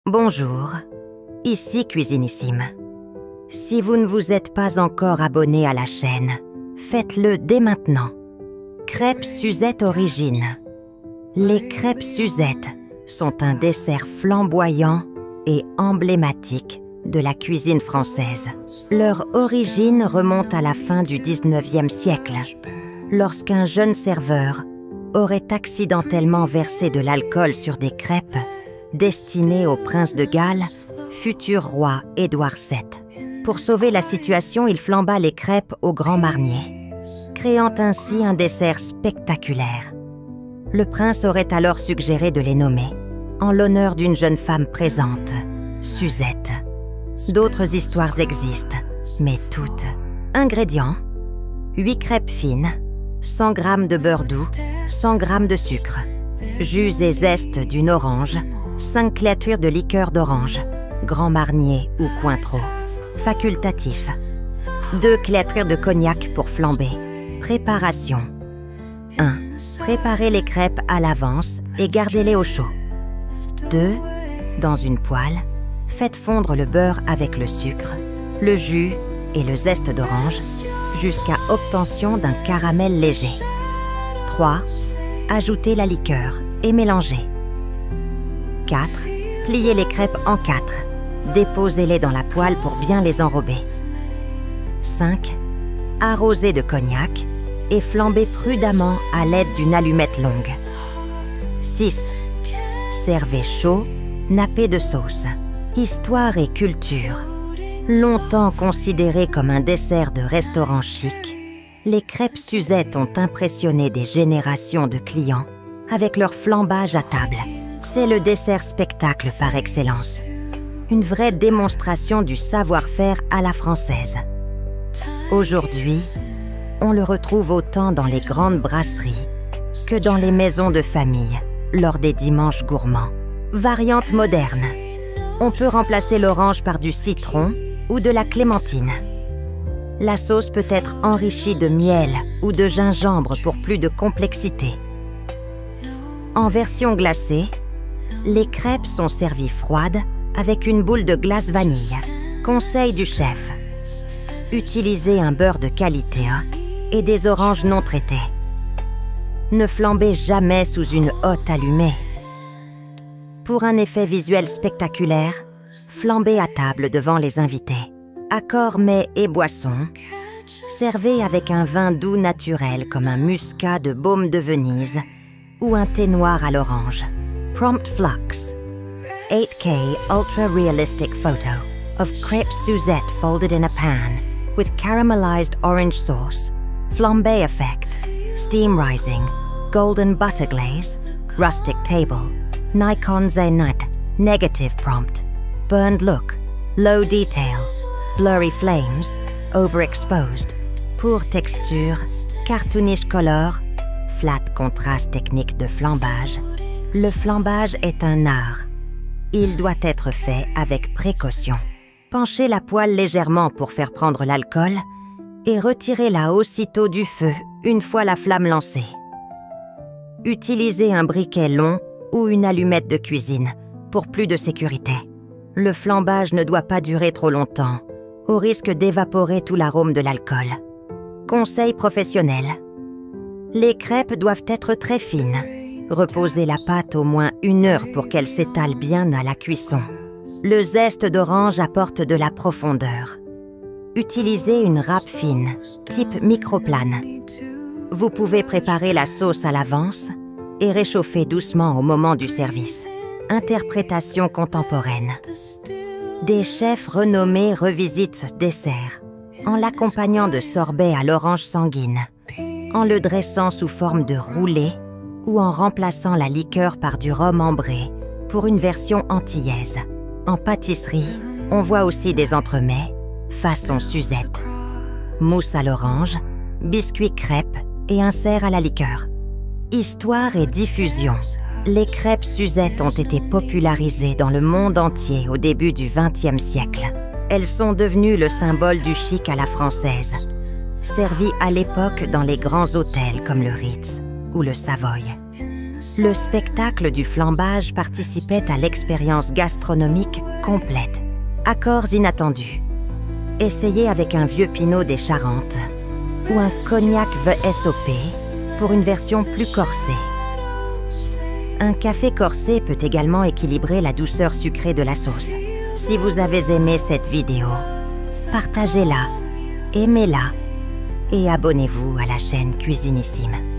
Bonjour, ici Cuisinissime. Si vous ne vous êtes pas encore abonné à la chaîne, faites-le dès maintenant. Crêpes Suzette Origine. Les crêpes Suzette sont un dessert flamboyant et emblématique de la cuisine française. Leur origine remonte à la fin du 19e siècle, lorsqu'un jeune serveur aurait accidentellement versé de l'alcool sur des crêpes destinées au prince de Galles, futur roi Édouard VII. Pour sauver la situation, il flamba les crêpes au Grand Marnier, créant ainsi un dessert spectaculaire. Le prince aurait alors suggéré de les nommer, en l'honneur d'une jeune femme présente, Suzette. D'autres histoires existent, mais toutes. Ingrédients: 8 crêpes fines, 100 g de beurre doux, 100 g de sucre, jus et zeste d'une orange, 5 cléatures de liqueur d'orange, Grand Marnier ou Cointreau. Facultatif. 2 cléatures de cognac pour flamber. Préparation. 1. Préparez les crêpes à l'avance et gardez-les au chaud. 2. Dans une poêle, faites fondre le beurre avec le sucre, le jus et le zeste d'orange jusqu'à obtention d'un caramel léger. 3. Ajoutez la liqueur et mélangez. 4. Pliez les crêpes en 4. Déposez-les dans la poêle pour bien les enrober. 5. Arrosez de cognac et flambez prudemment à l'aide d'une allumette longue. 6. Servez chaud, nappé de sauce. Histoire et culture. Longtemps considérées comme un dessert de restaurant chic, les crêpes Suzette ont impressionné des générations de clients avec leur flambage à table. C'est le dessert spectacle par excellence. Une vraie démonstration du savoir-faire à la française. Aujourd'hui, on le retrouve autant dans les grandes brasseries que dans les maisons de famille lors des dimanches gourmands. Variante moderne. On peut remplacer l'orange par du citron ou de la clémentine. La sauce peut être enrichie de miel ou de gingembre pour plus de complexité. En version glacée, les crêpes sont servies froides avec une boule de glace vanille. Conseil du chef: utilisez un beurre de qualité et des oranges non traitées. Ne flambez jamais sous une hotte allumée. Pour un effet visuel spectaculaire, flambez à table devant les invités. Accord mets et boissons. Servez avec un vin doux naturel comme un muscat de baume de Venise ou un thé noir à l'orange. Prompt Flux. 8K ultra realistic photo of crêpes Suzette folded in a pan with caramelized orange sauce, flambe effect, steam rising, golden butter glaze, rustic table, Nikon Z9, negative prompt, burned look, low detail, blurry flames, overexposed, pour texture, cartoonish color, flat contraste technique de flambage. Le flambage est un art. Il doit être fait avec précaution. Penchez la poêle légèrement pour faire prendre l'alcool et retirez-la aussitôt du feu une fois la flamme lancée. Utilisez un briquet long ou une allumette de cuisine pour plus de sécurité. Le flambage ne doit pas durer trop longtemps, au risque d'évaporer tout l'arôme de l'alcool. Conseil professionnel. Les crêpes doivent être très fines. Reposez la pâte au moins 1 heure pour qu'elle s'étale bien à la cuisson. Le zeste d'orange apporte de la profondeur. Utilisez une râpe fine, type microplane. Vous pouvez préparer la sauce à l'avance et réchauffer doucement au moment du service. Interprétation contemporaine. Des chefs renommés revisitent ce dessert en l'accompagnant de sorbets à l'orange sanguine, en le dressant sous forme de roulé ou en remplaçant la liqueur par du rhum ambré pour une version antillaise. En pâtisserie, on voit aussi des entremets façon Suzette. Mousse à l'orange, biscuits crêpes et insert à la liqueur. Histoire et diffusion. Les crêpes Suzette ont été popularisées dans le monde entier au début du XXe siècle. Elles sont devenues le symbole du chic à la française, servies à l'époque dans les grands hôtels comme le Ritz ou le Savoy. Le spectacle du flambage participait à l'expérience gastronomique complète. Accords inattendus. Essayez avec un vieux pinot des Charentes ou un cognac VSOP pour une version plus corsée. Un café corsé peut également équilibrer la douceur sucrée de la sauce. Si vous avez aimé cette vidéo, partagez-la, aimez-la et abonnez-vous à la chaîne Cuisinissime.